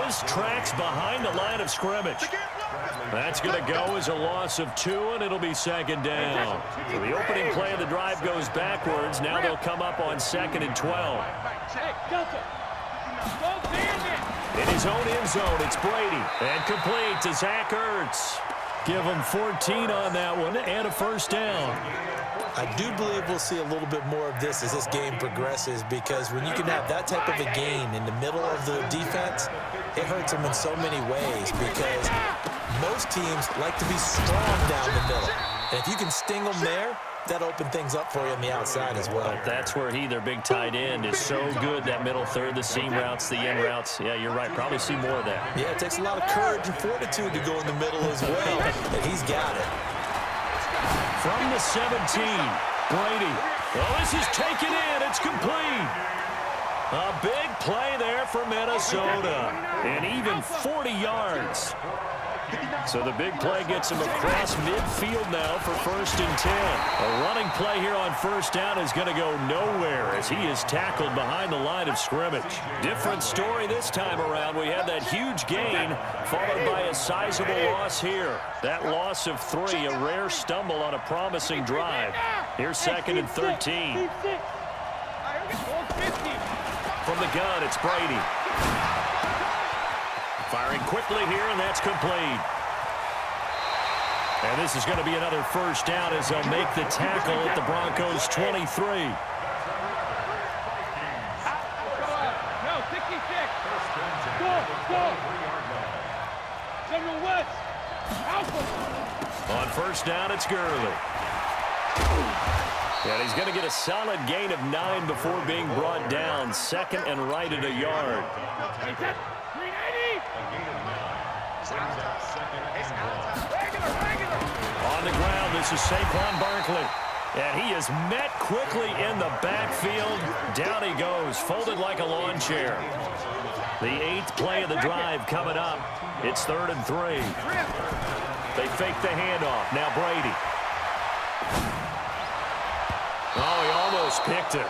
Those tracks behind the line of scrimmage. That's going to go as a loss of 2, and it'll be second down. So the opening play of the drive goes backwards. Now they'll come up on 2nd and 12. In his own end zone, it's Brady. And complete to Zach Ertz. Give him 14 on that one and a first down. I do believe we'll see a little bit more of this as this game progresses, because when you can have that type of a gain in the middle of the defense, it hurts them in so many ways, because most teams like to be strong down the middle. And if you can sting them there, that opens things up for you on the outside as well. But that's where their big tight end, is so good, that middle third, the seam routes, the in routes. Yeah, you're right. Probably see more of that. Yeah, it takes a lot of courage and fortitude to go in the middle as well, and he's got it. From the 17, Brady. Oh, this is taken in. It's complete. A big play there for Minnesota. And even 40 yards. So the big play gets him across midfield now for 1st and 10. A running play here on first down is going to go nowhere as he is tackled behind the line of scrimmage. Different story this time around. We had that huge gain followed by a sizable loss here. That loss of 3, a rare stumble on a promising drive. Here's 2nd and 13. From the gun, it's Brady. Firing quickly here, and that's complete. And this is going to be another first down as they'll make the tackle at the Broncos' 23. On first down, it's Gurley. And he's going to get a solid gain of 9 before being brought down. 2nd and right at a yard. On the ground, this is Saquon Barkley. And he is met quickly in the backfield. Down he goes, folded like a lawn chair. The 8th play of the drive coming up. It's 3rd and 3. They fake the handoff. Now Brady. Oh, he almost picked it.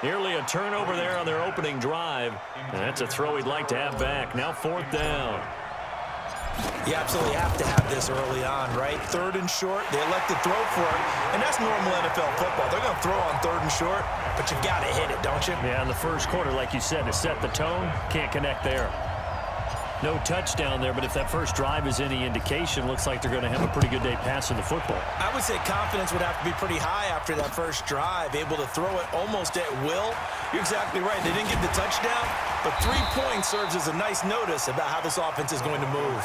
Nearly a turnover there on their opening drive. And that's a throw he'd like to have back. Now 4th down. You absolutely have to have this early on, right? 3rd and short, they elect to throw for it, and that's normal NFL football. They're going to throw on 3rd and short, but you've got to hit it, don't you? Yeah, in the first quarter, like you said, to set the tone, can't connect there. No touchdown there, but if that first drive is any indication, looks like they're going to have a pretty good day passing the football. I would say confidence would have to be pretty high after that first drive, able to throw it almost at will. You're exactly right. They didn't get the touchdown, but 3 points serves as a nice notice about how this offense is going to move.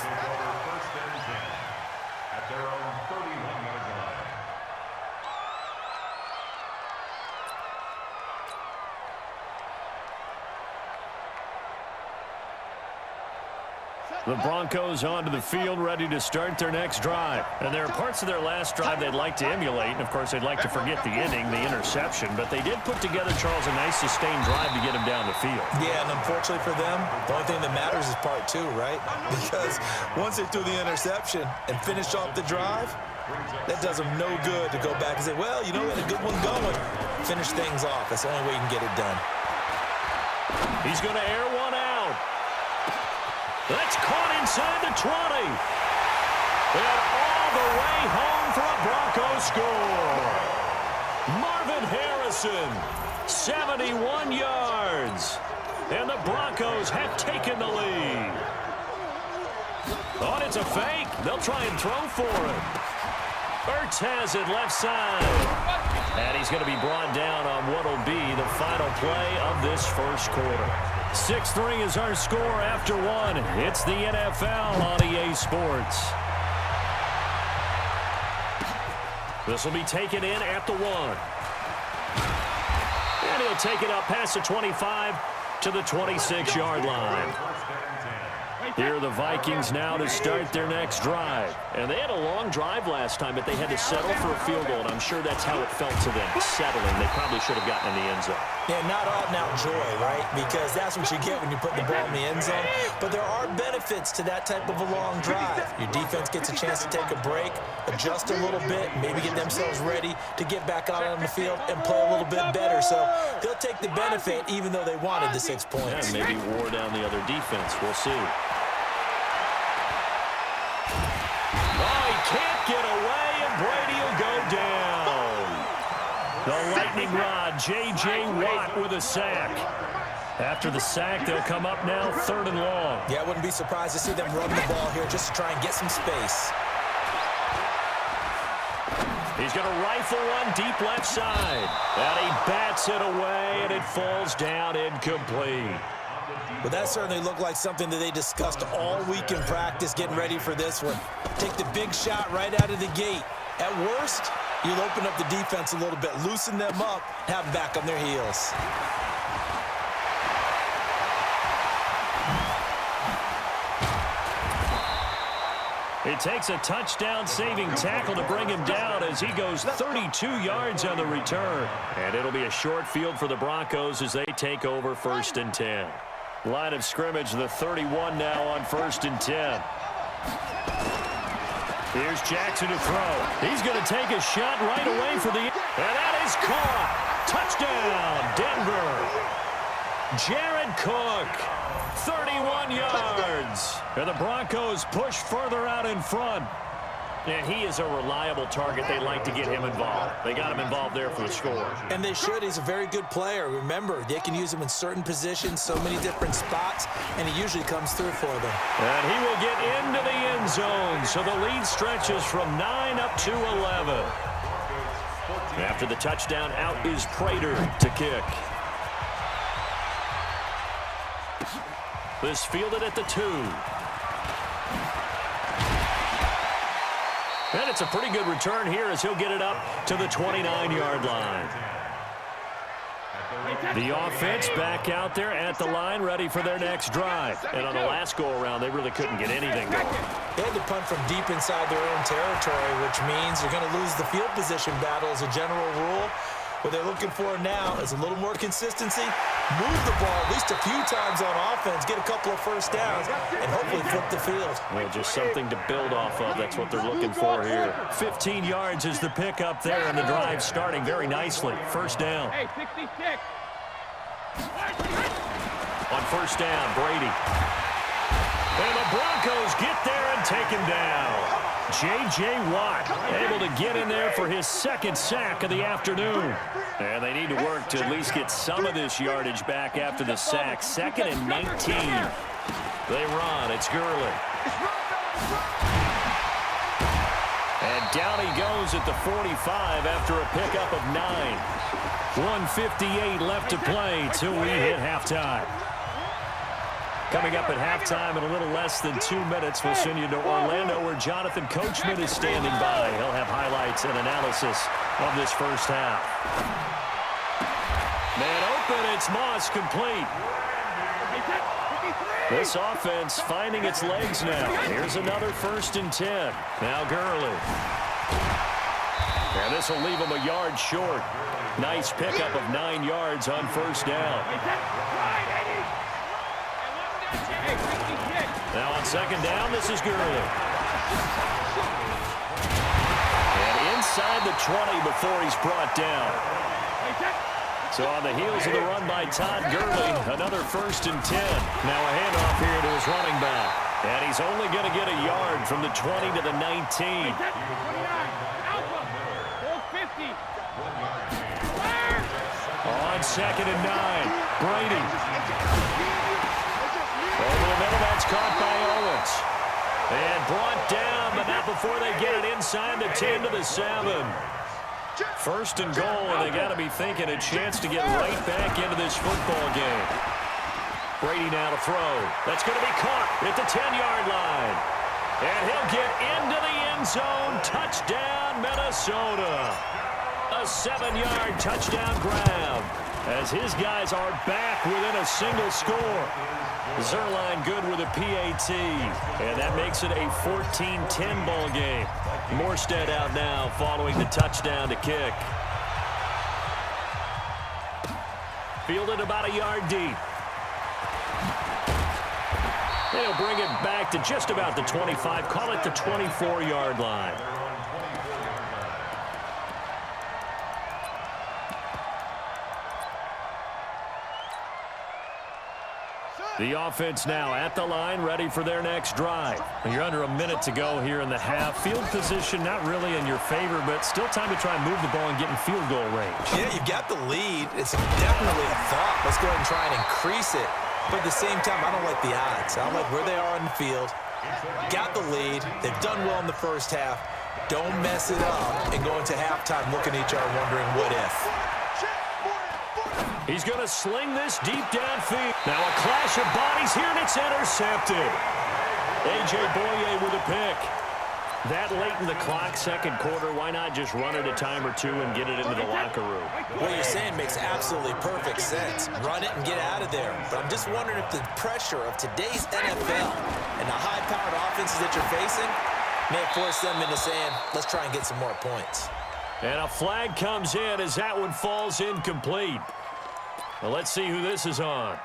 The Broncos onto the field, ready to start their next drive. And there are parts of their last drive they'd like to emulate. And, of course, they'd like to forget the ending, the interception. But they did put together, Charles, a nice sustained drive to get him down the field. Yeah, and unfortunately for them, the only thing that matters is part 2, right? Because once they threw the interception and finished off the drive, that does them no good to go back and say, well, you know, we had a good one going. Finish things off. That's the only way you can get it done. He's going to air one out. That's caught inside the 20. And all the way home for a Broncos score. Marvin Harrison, 71 yards. And the Broncos have taken the lead. Oh, it's a fake. They'll try and throw for it. Ertz has it left side. And he's going to be brought down on what will be the final play of this first quarter. 6-3 is our score after 1. It's the NFL on EA Sports. This will be taken in at the 1. And he'll take it up past the 25 to the 26-yard line. Here are the Vikings now to start their next drive. And they had a long drive last time, but they had to settle for a field goal, and I'm sure that's how it felt to them, settling. They probably should have gotten in the end zone. Yeah, not out-and-out joy, right? Because that's what you get when you put the ball in the end zone. But there are benefits to that type of a long drive. Your defense gets a chance to take a break, adjust a little bit, maybe get themselves ready to get back out on the field and play a little bit better. So they'll take the benefit even though they wanted the 6 points. Yeah, maybe wore down the other defense. We'll see. Oh, he can't get away, and Brady will go down. The lightning rod, J.J. Watt with a sack. After the sack, they'll come up now 3rd and long. Yeah, I wouldn't be surprised to see them run the ball here just to try and get some space. He's going to rifle one deep left side. And he bats it away, and it falls down incomplete. Well, that certainly looked like something that they discussed all week in practice, getting ready for this one. Take the big shot right out of the gate. At worst, you'll open up the defense a little bit, loosen them up, have them back on their heels. It takes a touchdown-saving tackle to bring him down as he goes 32 yards on the return. And it'll be a short field for the Broncos as they take over 1st and 10. Line of scrimmage, the 31 now on 1st and 10. Here's Jackson to throw. He's going to take a shot right away for the... And that is caught. Touchdown, Denver. Jared Cook, 31 yards. And the Broncos push further out in front. And he is a reliable target. They like to get him involved. They got him involved there for the score. And they should. He's a very good player. Remember, they can use him in certain positions, so many different spots, and he usually comes through for them. And he will get into the end zone, so the lead stretches from 9 up to 11. After the touchdown, out is Prater to kick. This fielded at the 2. And it's a pretty good return here as he'll get it up to the 29-yard line. The offense back out there at the line, ready for their next drive. And on the last go-around, they really couldn't get anything going. They had to punt from deep inside their own territory, which means you're going to lose the field position battle as a general rule. What they're looking for now is a little more consistency, move the ball at least a few times on offense, get a couple of first downs, and hopefully flip the field. Well, just something to build off of. That's what they're looking for here. 15 yards is the pickup there, and the drive starting very nicely. First down. Hey, 66. On first down, Brady. And the Broncos get there and take him down. J.J. Watt able to get in there for his 2nd sack of the afternoon. And they need to work to at least get some of this yardage back after the sack. 2nd and 19. They run. It's Gurley. And down he goes at the 45 after a pickup of 9. 1:58 left to play till we hit halftime. Coming up at halftime in a little less than 2 minutes, we'll send you to Orlando where Jonathan Coachman is standing by. He'll have highlights and analysis of this first half. Man open, it's Moss complete. This offense finding its legs now. Here's another 1st and 10. Now Gurley. And this will leave him a yard short. Nice pickup of 9 yards on first down. Now on second down, this is Gurley. And inside the 20 before he's brought down. So on the heels of the run by Todd Gurley, another 1st and 10. Now a handoff here to his running back. And he's only going to get a yard from the 20 to the 19. On 2nd and 9, Brady. Over the middle, that's caught by Owens. And brought down, but not before they get it inside the 10 to the 7. 1st and goal, and they got to be thinking a chance to get right back into this football game. Brady now to throw. That's going to be caught at the 10-yard line. And he'll get into the end zone. Touchdown, Minnesota. A 7-yard touchdown grab. as his guys are back within a single score. Zerline good with a PAT, and that makes it a 14-10 ball game. Morstead out now following the touchdown to kick. Fielded about a yard deep. They'll bring it back to just about the 25, call it the 24-yard line. The offense now at the line, ready for their next drive. You're under a minute to go here in the half. Field position not really in your favor, but still time to try and move the ball and get in field goal range. Yeah, you've got the lead. It's definitely a thought. Let's go ahead and try and increase it. But at the same time, I don't like the odds. I don't like where they are on the field. Got the lead. They've done well in the first half. Don't mess it up and go into halftime looking at each other wondering what if. He's going to sling this deep downfield. Now a clash of bodies here, and it's intercepted. A.J. Boye with a pick. That late in the clock, second quarter, why not just run it a time or two and get it into the locker room? What you're saying makes absolutely perfect sense. Run it and get out of there. But I'm just wondering if the pressure of today's NFL and the high-powered offenses that you're facing may force them into saying, let's try and get some more points. And a flag comes in as that one falls incomplete. Well, let's see who this is on.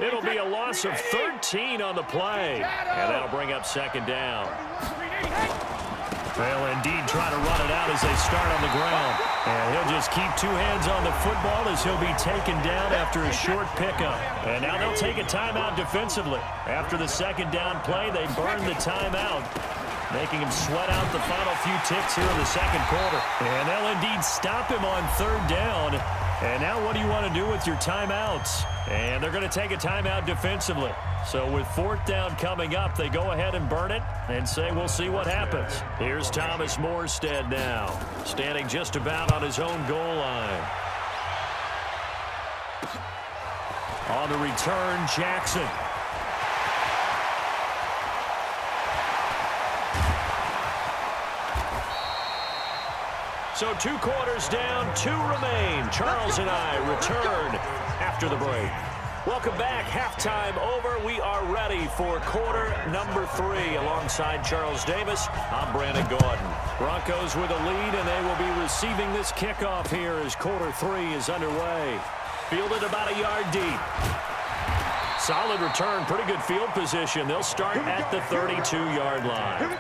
It'll be a loss of 13 on the play. And that'll bring up second down. They'll indeed try to run it out as they start on the ground. And he'll just keep two hands on the football as he'll be taken down after a short pickup. And now they'll take a timeout defensively. After the second down play, they burn the timeout, making him sweat out the final few ticks here in the second quarter. And they'll indeed stop him on third down. And now what do you want to do with your timeouts? And they're going to take a timeout defensively. So with fourth down coming up, they go ahead and burn it and say we'll see what happens. Here's Thomas Morstead now, standing just about on his own goal line. On the return, Jackson. So 2 quarters down, 2 remain. Charles and I return after the break. Welcome back. Halftime over. We are ready for quarter number 3. Alongside Charles Davis, I'm Brandon Gordon. Broncos with a lead, and they will be receiving this kickoff here as quarter 3 is underway. Fielded about a yard deep. Solid return, pretty good field position. They'll start at the 32-yard line.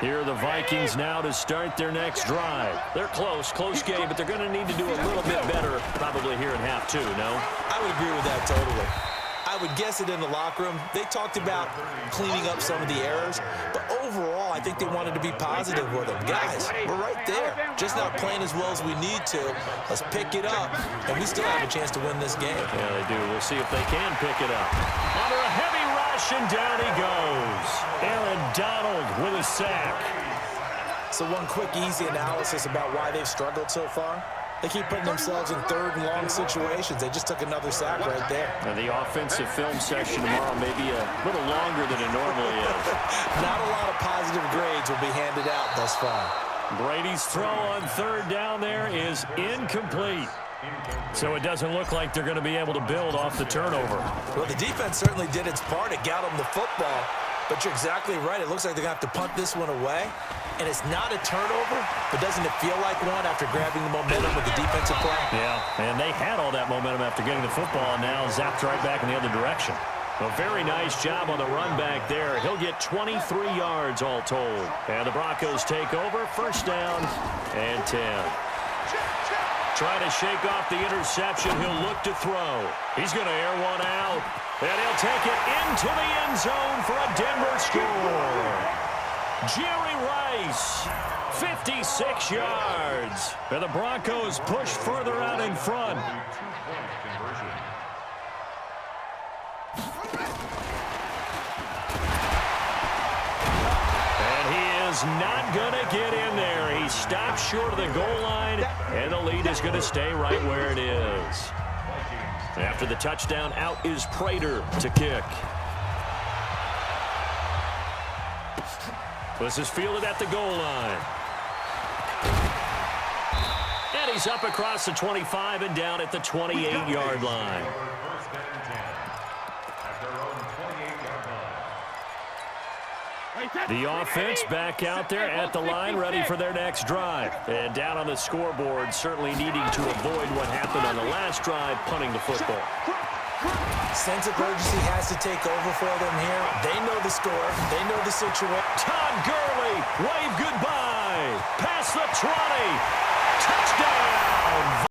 Here are the Vikings now to start their next drive. They're close game, but they're going to need to do a little bit better probably here in half 2, no? I would agree with that totally. I would guess it in the locker room. They talked about cleaning up some of the errors, but overall, I think they wanted to be positive with them. Guys, we're right there. Just not playing as well as we need to. Let's pick it up, and we still have a chance to win this game. Yeah, they do. We'll see if they can pick it up. Under a heavy rush, and down he goes. Aaron Donald with a sack. So one quick, easy analysis about why they've struggled so far. They keep putting themselves in third and long situations. They just took another sack right there. And the offensive film session tomorrow may be a little longer than it normally is. Not a lot of positive grades will be handed out thus far. Brady's throw on third down there is incomplete. So it doesn't look like they're going to be able to build off the turnover. Well, the defense certainly did its part. It got them the football. But you're exactly right. It looks like they're going to have to punt this one away. And it's not a turnover, but doesn't it feel like one after grabbing the momentum with the defensive play? Yeah, and they had all that momentum after getting the football, and now zapped right back in the other direction. A very nice job on the run back there. He'll get 23 yards all told. And the Broncos take over. First down and 10. Trying to shake off the interception. He'll look to throw. He's going to air one out. And he'll take it into the end zone for a Denver score. Jerry Rice, 56 yards. And the Broncos push further out in front. And he is not going to get in there. He stops short of the goal line, and the lead is going to stay right where it is. After the touchdown, out is Prater to kick. This is fielded at the goal line. He's up across the 25 and down at the 28-yard line. The offense back out there at the line, ready for their next drive. And down on the scoreboard, certainly needing to avoid what happened on the last drive, punting the football. Sense of urgency has to take over for them here. They know the score. They know the situation. Todd Gurley, wave goodbye. Past the 20. Touchdown.